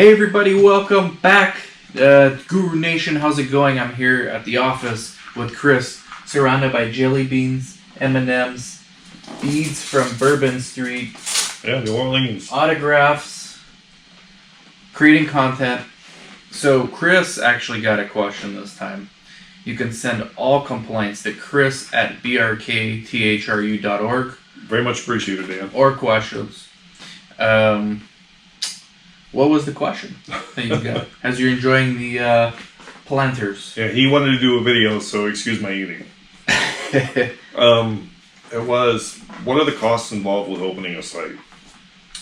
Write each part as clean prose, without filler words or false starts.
Hey everybody, welcome back. Guru Nation, how's it going? I'm here at the office with Chris, surrounded by jelly beans, M&Ms, beads from Bourbon Street. Yeah, New Orleans. Autographs, creating content. So Chris actually got a question this time. You can send all complaints to chris@brkthru.org. Very much appreciated, Dan. Or questions. What was the question that you got? As you're enjoying the planters. Yeah, he wanted to do a video, so excuse my eating. It was, what are the costs involved with opening a site?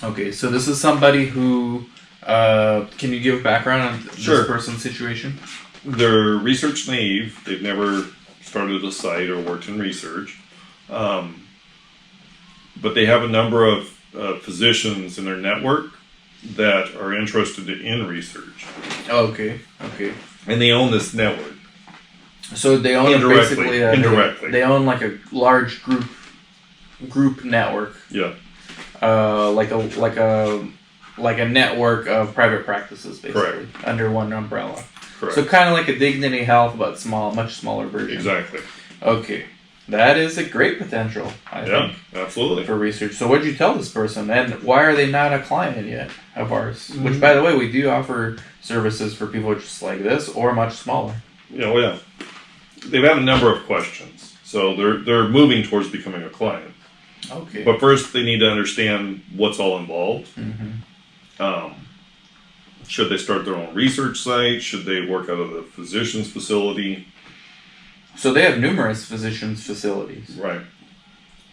Okay, so this is somebody who, can you give background on this person's situation? They're research naive. They've never started a site or worked in research. But they have a number of physicians in their network that are interested in research. Oh, okay. And they own this network. So they own indirectly. They own like a large group network. Yeah. Like a network of private practices, basically. Correct. Under one umbrella. Correct. So kind of like a Dignity Health, but much smaller version. Exactly. Okay. That is a great potential, I think. Yeah, absolutely. For research. So what did you tell this person? And why are they not a client yet of ours? Mm-hmm. Which, by the way, we do offer services for people just like this or much smaller. Yeah. They've had a number of questions. So they're moving towards becoming a client. Okay. But first they need to understand what's all involved. Mm-hmm. Should they start their own research site? Should they work out of the physician's facility? So they have numerous physicians' facilities. Right.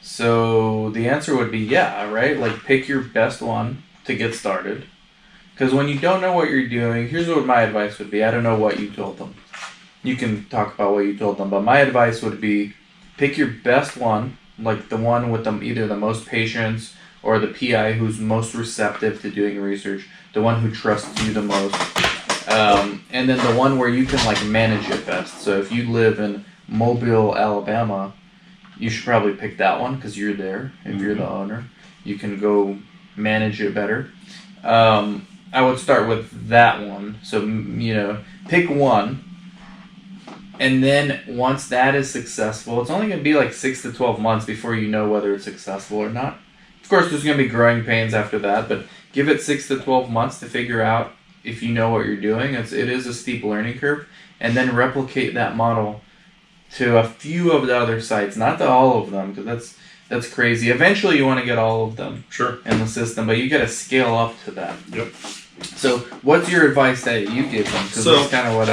So the answer would be yeah, right? Like pick your best one to get started. Because when you don't know what you're doing, here's what my advice would be. I don't know what you told them. You can talk about what you told them, but my advice would be pick your best one, like the one with either the most patients or the PI who's most receptive to doing research, the one who trusts you the most, and then the one where you can like manage it best. So if you live in Mobile, Alabama, you should probably pick that one because you're there. If you're the owner, you can go manage it better. I would start with that one. So, pick one. And then once that is successful, it's only going to be like 6 to 12 months before you know whether it's successful or not. Of course, there's going to be growing pains after that, but give it 6 to 12 months to figure out if you know what you're doing. It is a steep learning curve. And then replicate that model to a few of the other sites, not to all of them, because that's crazy. Eventually, you want to get all of them in the system, but you got to scale up to that. Yep. So, what's your advice that you give them? Because that's kind of what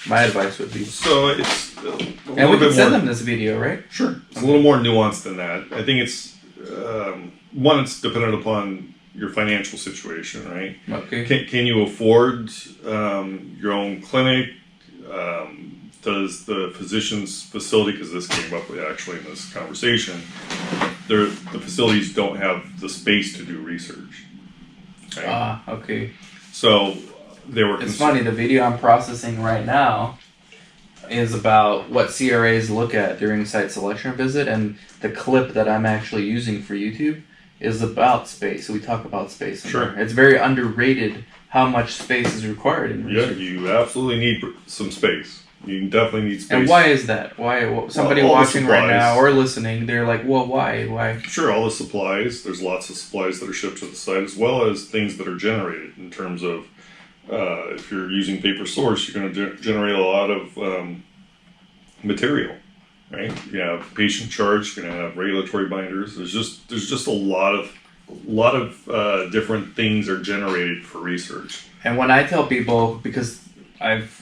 my advice would be. So it's and we can send them this video, right? Sure. It's a little more nuanced than that. I think it's one. It's dependent upon your financial situation, right? Okay. Can you afford your own clinic? Does the physician's facility, because this came up actually in this conversation, the facilities don't have the space to do research. Right? Okay. So they were. It's funny. The video I'm processing right now is about what CRAs look at during site selection visit, and the clip that I'm actually using for YouTube is about space. So we talk about space. Sure. It's very underrated how much space is required in research. Yeah, you absolutely need some space. You definitely need space. And why is that? Why somebody watching right now or listening, they're like, well, why? Sure, all the supplies. There's lots of supplies that are shipped to the site, as well as things that are generated in terms of if you're using paper source, you're going to generate a lot of material, right? You have patient charts, you're going to have regulatory binders. There's just a lot of different things are generated for research. And when I tell people, because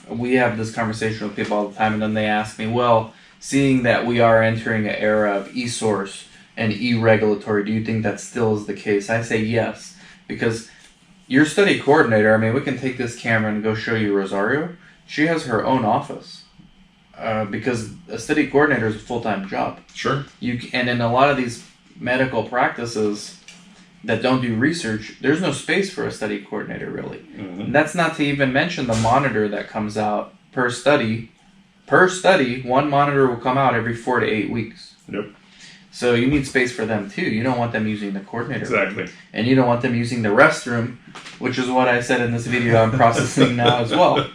we have this conversation with people all the time, and then they ask me, well, seeing that we are entering an era of e-source and e-regulatory, do you think that still is the case? I say yes, because your study coordinator, we can take this camera and go show you Rosario. She has her own office because a study coordinator is a full-time job. Sure. And in a lot of these medical practices that don't do research, there's no space for a study coordinator, really. Mm-hmm. And that's not to even mention the monitor that comes out per study. Per study, one monitor will come out every 4 to 8 weeks. Yep. So you need space for them too. You don't want them using the coordinator room. Exactly. And you don't want them using the restroom, which is what I said in this video I'm processing now as well.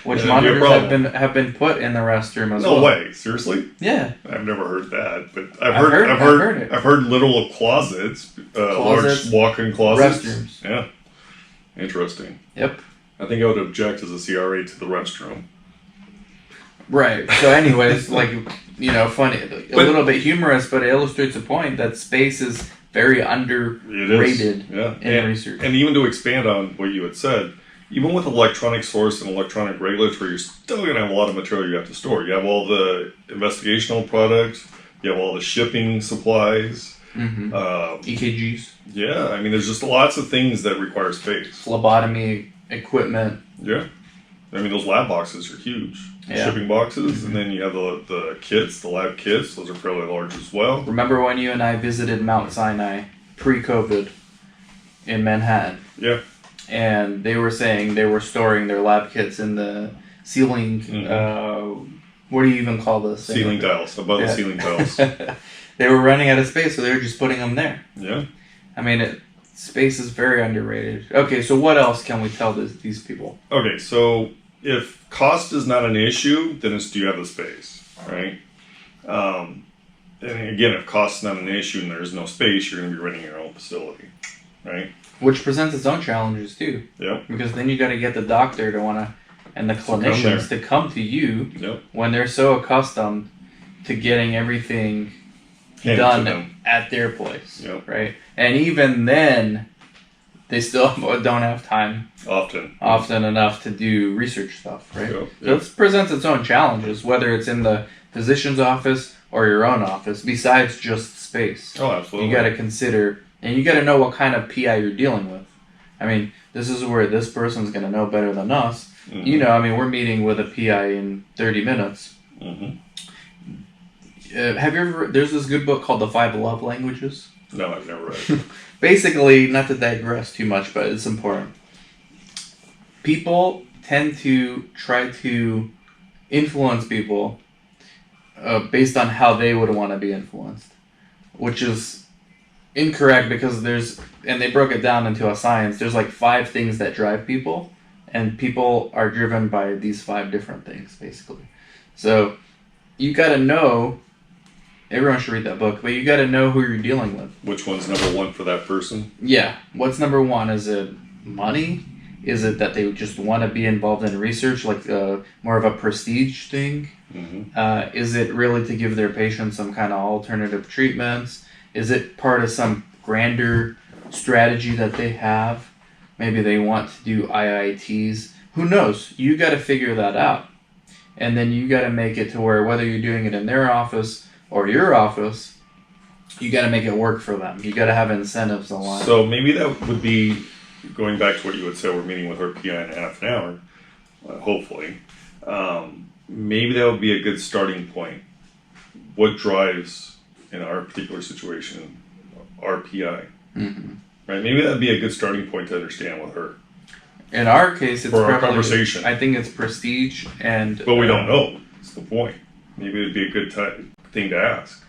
Which monitors have been put in the restroom as well. No way, seriously? Yeah. I've never heard that, but I've heard it. I've heard little closets, large walk-in closets. Restrooms. Yeah. Interesting. Yep. I think I would object as a CRA to the restroom. Right. So anyways, like, you know, funny, a little bit humorous, but it illustrates a point that space is very underrated in research. And even to expand on what you had said, even with electronic source and electronic regulatory, you're still going to have a lot of material you have to store. You have all the investigational products, you have all the shipping supplies. EKGs. Yeah, I mean, there's just lots of things that require space. Phlebotomy equipment. Yeah. I mean, those lab boxes are huge. Shipping boxes, and then you have the kits, the lab kits. Those are fairly large as well. Remember when you and I visited Mount Sinai pre-COVID in Manhattan? Yeah. And they were saying they were storing their lab kits in the ceiling. What do you even call this? Ceiling tiles, above the ceiling tiles. They were running out of space, so they were just putting them there. Yeah. I mean, space is very underrated. Okay, so what else can we tell these people? Okay, so if cost is not an issue, then it's do you have the space, right? And again, if cost is not an issue and there's no space, you're going to be renting your own facility, right? Which presents its own challenges too. Yep. Because then you got to get the doctor to want to, and the clinicians to come to you when they're so accustomed to getting everything done at their place, right? And even then, they still don't have time often enough to do research stuff, right? So it presents its own challenges, whether it's in the physician's office or your own office, besides just space. Oh, absolutely. You got to consider, and you got to know what kind of PI you're dealing with. I mean, this is where this person's going to know better than us. You know, I mean, we're meeting with a PI in 30 minutes. Have you ever, there's this good book called The 5 Love Languages. No, I've never read it. Basically, not to digress too much, but it's important. People tend to try to influence people based on how they would want to be influenced, which is incorrect because and they broke it down into a science, there's like 5 things that drive people, and people are driven by these 5 different things, basically. So, you gotta know, everyone should read that book, but you gotta know who you're dealing with. Which one's number 1 for that person? Yeah. What's number 1? Is it money? Is it that they just want to be involved in research, like more of a prestige thing? Is it really to give their patients some kind of alternative treatments? Is it part of some grander strategy that they have? Maybe they want to do IITs. Who knows? You got to figure that out. And then you got to make it to where whether you're doing it in their office or your office, you got to make it work for them. You got to have incentives aligned. So maybe that would be, going back to what you would say, we're meeting with our PI in half an hour, hopefully. Maybe that would be a good starting point. What drives, in our particular situation, our PI? Right? Maybe that would be a good starting point to understand with her. In our case, it's for our probably, conversation. I think it's prestige and... But we don't know. That's the point. Maybe it'd be a good thing to ask.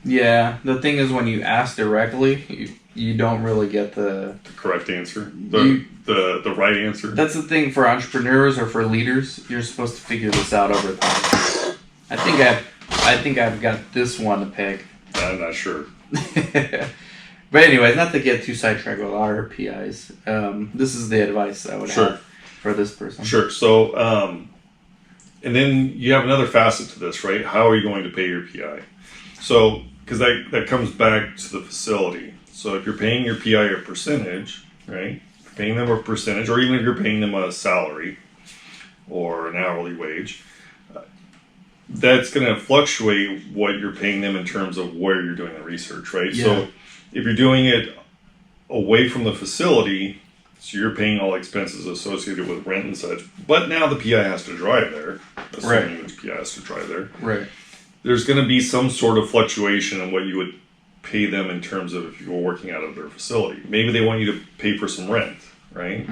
Yeah, the thing is when you ask directly, you don't really get the correct answer. The right answer. That's the thing for entrepreneurs or for leaders. You're supposed to figure this out over time. I think I've got this one to pick. I'm not sure. But anyways, not to get too sidetracked with our PIs. This is the advice I would have for this person. Sure. So, and then you have another facet to this, right? How are you going to pay your PI? So, because that comes back to the facility. So if you're paying your PI a percentage, right? If you're paying them a percentage, or even if you're paying them a salary or an hourly wage, that's going to fluctuate what you're paying them in terms of where you're doing the research, right? Yeah. So if you're doing it away from the facility, so you're paying all expenses associated with rent and such, but now the PI has to drive there, assuming the PI has to drive there. Right. There's going to be some sort of fluctuation in what you would pay them in terms of if you were working out of their facility. Maybe they want you to pay for some rent, right?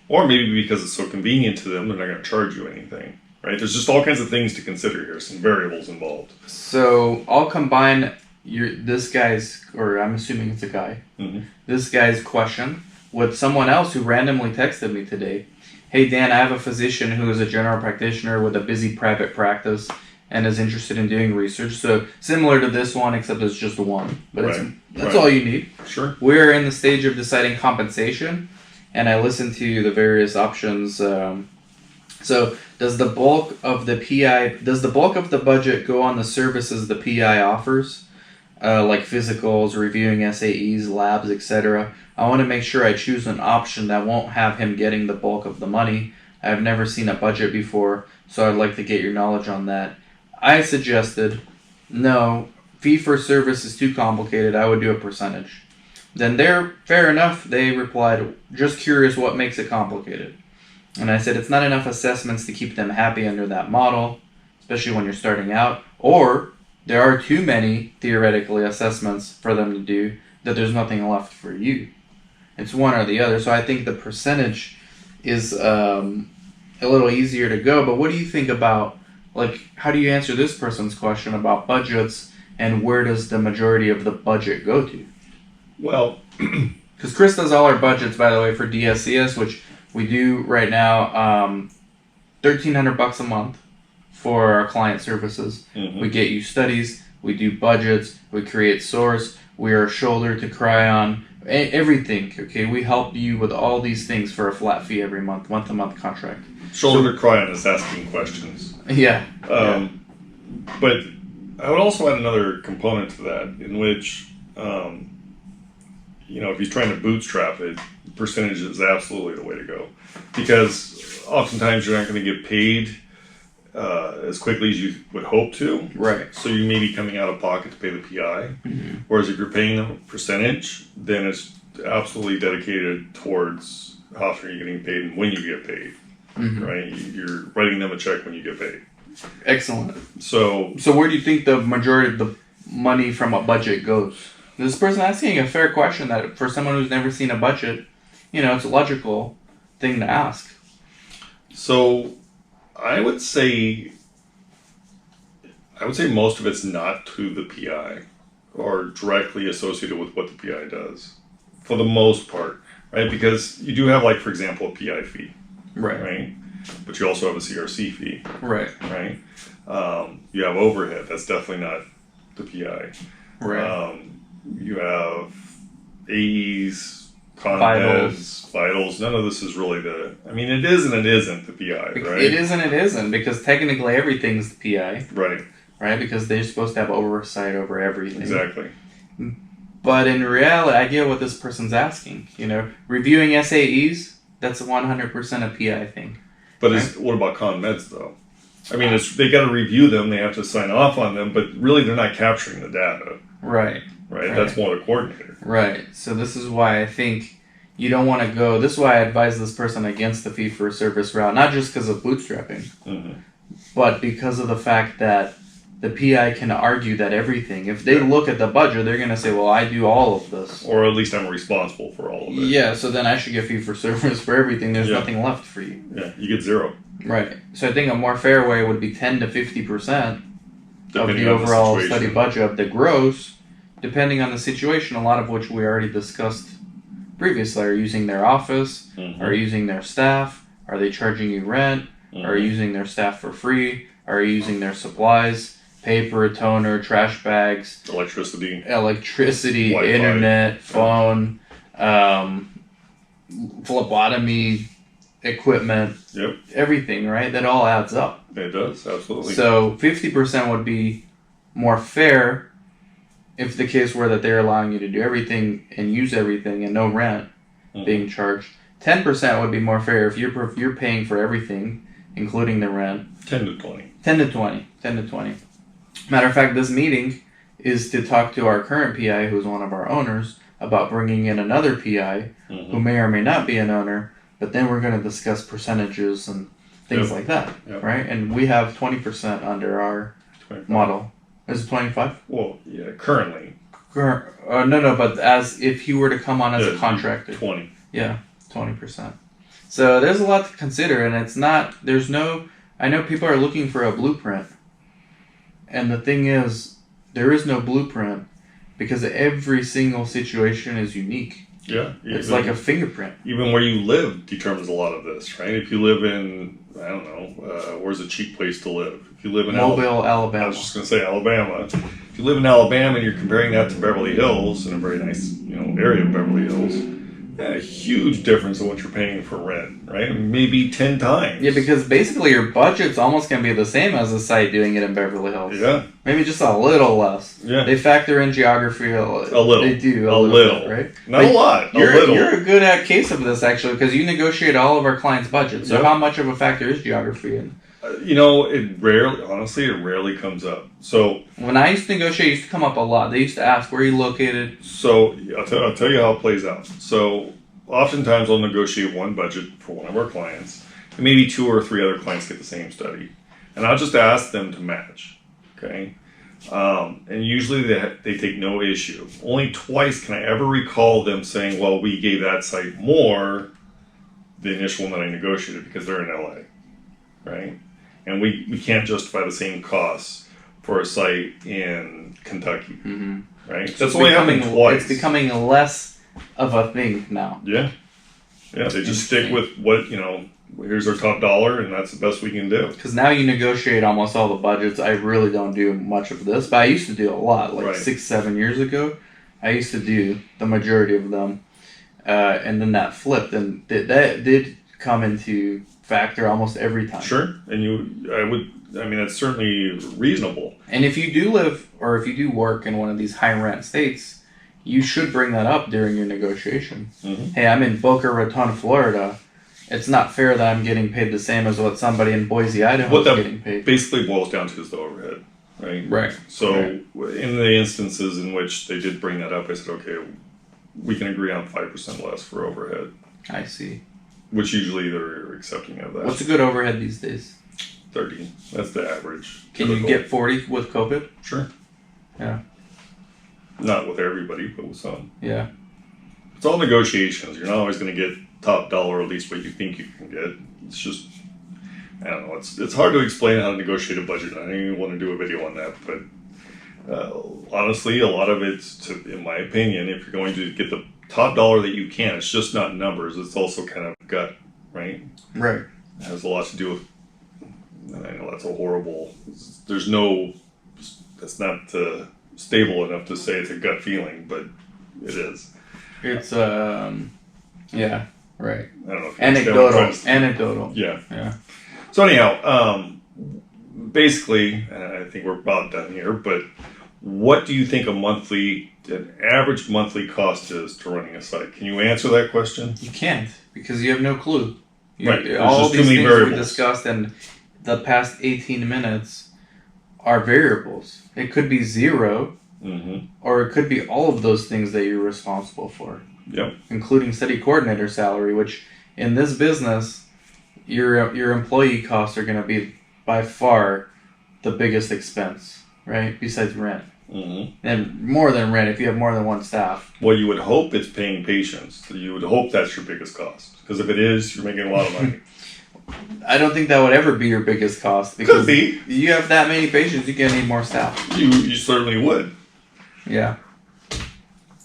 Or maybe because it's so convenient to them, they're not going to charge you anything, right? There's just all kinds of things to consider here, some variables involved. So I'll combine this guy's, or I'm assuming it's a guy, Mm-hmm. this guy's question with someone else who randomly texted me today. Hey Dan, I have a physician who is a general practitioner with a busy private practice and is interested in doing research. So similar to this one, except it's just one. But that's all you need. Sure. We're in the stage of deciding compensation, and I listened to the various options. So does the bulk of the budget go on the services the PI offers, like physicals, reviewing SAEs, labs, etc.? I want to make sure I choose an option that won't have him getting the bulk of the money. I've never seen a budget before, so I'd like to get your knowledge on that. I suggested, no, fee for service is too complicated. I would do a percentage. Then fair enough. They replied, just curious what makes it complicated. And I said, it's not enough assessments to keep them happy under that model, especially when you're starting out. Or there are too many, theoretically, assessments for them to do that there's nothing left for you. It's one or the other. So I think the percentage is a little easier to go. But what do you think about, like, how do you answer this person's question about budgets and where does the majority of the budget go to? Well, because Chris does all our budgets, by the way, for DSCS, which we do right now, $1,300 a month for our client services. Mm-hmm. We get you studies, we do budgets, we create source, we are a shoulder to cry on, everything. Okay, we help you with all these things for a flat fee every month, month-to-month contract. Shoulder to cry on is asking questions. Yeah. But I would also add another component to that, in which, if he's trying to bootstrap it, percentage is absolutely the way to go. Because oftentimes you're not going to get paid as quickly as you would hope to. Right. So you may be coming out of pocket to pay the PI. Mm-hmm. Whereas if you're paying a percentage, then it's absolutely dedicated towards how often you're getting paid and when you get paid. Mm-hmm. Right? You're writing them a check when you get paid. Excellent. So where do you think the majority of the money from a budget goes? This person asking a fair question that for someone who's never seen a budget, it's a logical thing to ask. So I would say most of it's not to the PI or directly associated with what the PI does, for the most part, right? Because you do have, like, for example, a PI fee, right? But you also have a CRC fee, right? You have overhead. That's definitely not the PI, right? You have AEs, vitals. None of this is really it is and it isn't the PI, right? It is and it isn't, because technically everything's the PI. Right. Because they're supposed to have oversight over everything. Exactly. But in reality, I get what this person's asking. Reviewing SAEs, that's 100% a PI thing. But what about con meds, though? They got to review them, they have to sign off on them, but really they're not capturing the data. Right. That's more the coordinator. Right. So this is why I think you don't want to go. This is why I advise this person against the fee for service route, not just because of bootstrapping, mm-hmm. but because of the fact that the PI can argue that everything, if they look at the budget, they're going to say, well, I do all of this. Or at least I'm responsible for all of it. Yeah, so then I should get fee for service for everything. There's nothing left for you. Yeah, you get zero. Right. So I think a more fair way would be 10 to 50% of the overall study budget of the gross, depending on the situation, a lot of which we already discussed previously. Are you using their office? Mm-hmm. Are you using their staff? Are they charging you rent? Mm-hmm. Are you using their staff for free? Are you using their supplies? Paper, toner, trash bags, electricity, Wi-Fi. Internet, phone, phlebotomy equipment, everything, right? That all adds up. It does, absolutely. So 50% would be more fair if the case were that they're allowing you to do everything and use everything and no rent being charged. 10% would be more fair if you're paying for everything, including the rent. 10 to 20. 10 to 20. Matter of fact, this meeting is to talk to our current PI, who's one of our owners, about bringing in another PI who may or may not be an owner, but then we're going to discuss percentages and things like that, right? And we have 20% under our 25. model. Is it 25? Well, yeah, currently. No, but as if he were to come on as a contractor. 20. Yeah, 20%. So there's a lot to consider, and I know people are looking for a blueprint. And the thing is, there is no blueprint. because every single situation is unique. Yeah. It's like a fingerprint. Even where you live determines a lot of this, right? If you live in, I don't know, where's a cheap place to live? If you live in Mobile, I Alabama. was just going to say Alabama. If you live in Alabama and you're comparing that to Beverly Hills, in a very nice, area of Beverly Hills, a huge difference in what you're paying for rent, right? Maybe 10 times. Yeah, because basically your budget's almost going to be the same as a site doing it in Beverly Hills. Yeah. Maybe just a little less. Yeah. They factor in geography a little. They do. A little. Bit, right? Not a lot. A little. You're a good at case of this, actually, because you negotiate all of our clients' budgets. So how much of a factor is geography in? It rarely comes up. So when I used to negotiate, it used to come up a lot. They used to ask, where are you located? So I'll tell you how it plays out. So oftentimes I'll negotiate one budget for one of our clients, and maybe 2 or 3 other clients get the same study, and I'll just ask them to match. Okay, and usually they take no issue. Only twice can I ever recall them saying, "Well, we gave that site more." The initial one that I negotiated because they're in LA, right? And we can't justify the same costs for a site in Kentucky, right? So That's only happened twice. It's becoming less of a thing now. Yeah. Yeah, they just stick with what, here's our top dollar and that's the best we can do. Because now you negotiate almost all the budgets. I really don't do much of this, but I used to do a lot. Like 6-7 years ago, I used to do the majority of them. And then that flipped, and that did come into factor almost every time. Sure, and that's certainly reasonable. And if you do live, or if you do work in one of these high rent states, you should bring that up during your negotiation. Mm-hmm. Hey, I'm in Boca Raton, Florida. It's not fair that I'm getting paid the same as what somebody in Boise, Idaho is getting paid. Basically boils down to is the overhead, right? Right. So in the instances in which they did bring that up, I said, okay, we can agree on 5% less for overhead. I see. Which usually they're accepting of that. What's a good overhead these days? 30. That's the average. Can you get 40 with COVID? Sure. Yeah. Not with everybody, but with some. Yeah. It's all negotiations. You're not always going to get top dollar, at least what you think you can get. It's just, I don't know. It's hard to explain how to negotiate a budget. I don't even want to do a video on that, but honestly, a lot of it's, in my opinion, if you're going to get the top dollar that you can, it's just not numbers. It's also kind of gut, right? Right. It has a lot to do with, I know that's a horrible, that's not stable enough to say it's a gut feeling, but it is. It's, yeah, right. I don't know if Anecdotal. Yeah. Yeah. So anyhow, basically, I think we're about done here, but what do you think an average monthly cost is to running a site? Can you answer that question? You can't, because you have no clue. Right. There's all just these too many things variables. we discussed in the past 18 minutes are variables. It could be 0, or it could be all of those things that you're responsible for. Yep. Including study coordinator salary, which in this business, your employee costs are going to be by far the biggest expense, right? Besides rent. And more than rent if you have more than one staff. Well, you would hope it's paying patients. You would hope that's your biggest cost. Because if it is, you're making a lot of money. I don't think that would ever be your biggest cost. Because Could be. You have that many patients, you're going to need more staff. You certainly would. Yeah. You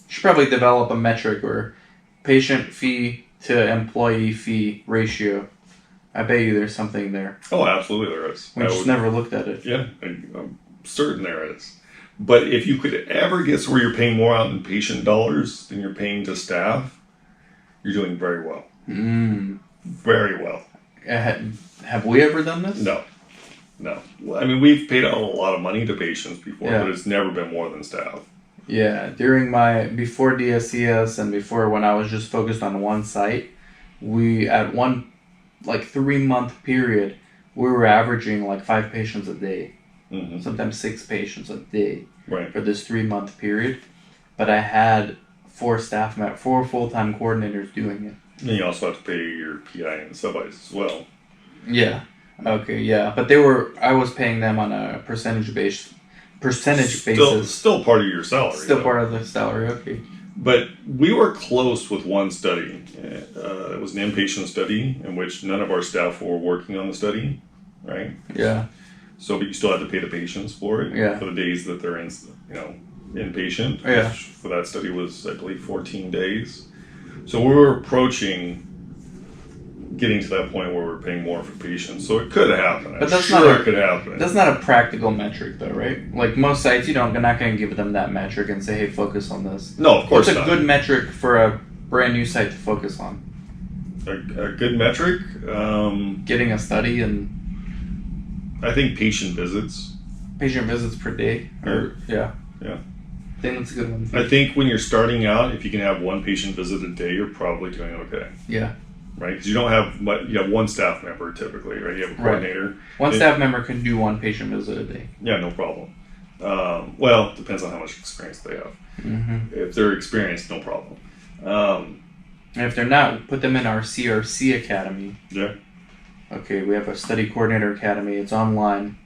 should probably develop a metric or patient fee to employee fee ratio. I bet you there's something there. Oh, absolutely there is. We just never looked at it. Yeah, I'm certain there is. But if you could ever get to where you're paying more out in patient dollars than you're paying to staff, you're doing very well. Very well. Have we ever done this? No. I mean, we've paid out a lot of money to patients before, Yeah. but it's never been more than staff. Yeah, before DSCS and before when I was just focused on one site, we at one 3-month period, we were averaging 5 patients a day. Sometimes 6 patients a day for this 3-month period. But I had 4 full-time coordinators doing it. And you also have to pay your PI and sub-Is as well. Yeah. Okay, yeah. But I was paying them on a percentage basis. Still part of your salary. Still part of the salary, okay. But we were close with one study. It was an inpatient study in which none of our staff were working on the study, right? Yeah. So, but you still had to pay the patients for it, Yeah. for the days that they're in, inpatient. Yeah. Which for that study was, I believe, 14 days. So we were approaching getting to that point where we're paying more for patients. So it could happen. But that's it could happen. That's not a practical metric, though, right? Like most sites, you're not going to give them that metric and say, "Hey, focus on this." No, of course What's not. a good metric for a brand new site to focus on? A good metric? Getting a study and I think patient visits. patient visits per day. Yeah. I think that's a good one. I think when you're starting out, if you can have one patient visit a day, you're probably doing okay. Yeah. Right? Because you don't have you have one staff member typically, right? You have a coordinator. One staff member can do one patient visit a day. Yeah, no problem. Well, it depends on how much experience they have. Mm-hmm. If they're experienced, no problem. And if they're not, put them in our CRC Academy. Yeah. Okay, we have a study coordinator academy. It's online.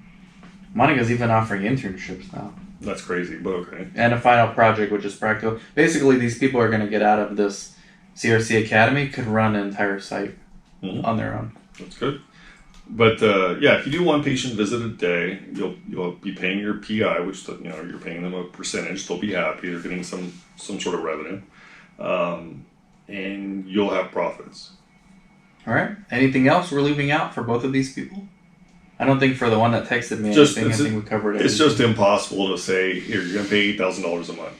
Monica's even offering internships now. That's crazy, but okay. And a final project, which is practical. Basically, these people are going to get out of this CRC Academy, could run an entire site on their own. That's good. But yeah, if you do one patient visit a day, you'll be paying your PI, which you're paying them a percentage. They'll be happy. They're getting some sort of revenue, and you'll have profits. All right. Anything else we're leaving out for both of these people? I don't think for the one that texted me. I think we covered it. It's just impossible to say here you're going to pay $8,000 a month.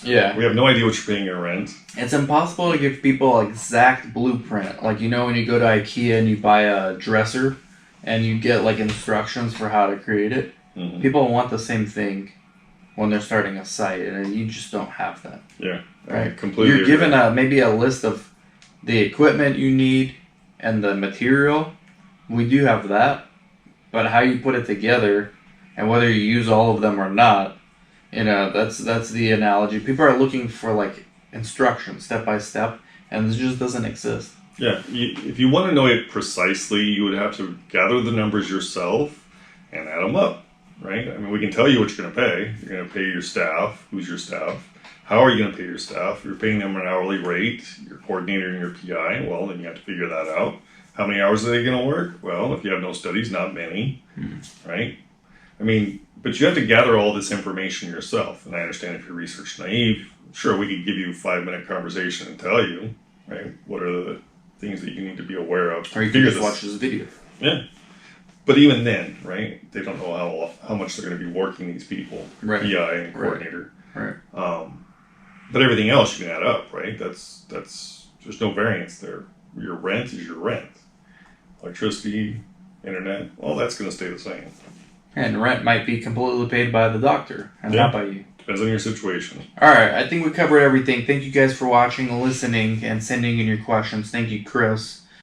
Yeah. We have no idea what you're paying your rent. It's impossible to give people an exact blueprint. Like, when you go to IKEA and you buy a dresser and you get like instructions for how to create it, people want the same thing when they're starting a site, and you just don't have that. Yeah. Right. Completely. You're given maybe a list of the equipment you need and the material. We do have that, but how you put it together and whether you use all of them or not, that's the analogy. People are looking for like instructions step by step, and this just doesn't exist. Yeah, if you want to know it precisely, you would have to gather the numbers yourself and add them up, right? I mean, we can tell you what you're going to pay. You're going to pay your staff. Who's your staff? How are you going to pay your staff? You're paying them an hourly rate, your coordinator and your PI. Well, then you have to figure that out. How many hours are they going to work? Well, if you have no studies, not many, right? I mean, but you have to gather all this information yourself. And I understand if you're research naive, sure, we could give you a 5-minute conversation and tell you, right, what are the things that you need to be aware of. Or you can just watch this video. Yeah. But even then, right, they don't know how much they're going to be working, these people, right. PI and coordinator. Right. But everything else you can add up, right? That's there's no variance there. Your rent is your rent. Electricity, internet, all that's going to stay the same. And rent might be completely paid by the doctor and not by you. Depends on your situation. All right, I think we covered everything. Thank you guys for watching, listening, and sending in your questions. Thank you, Chris.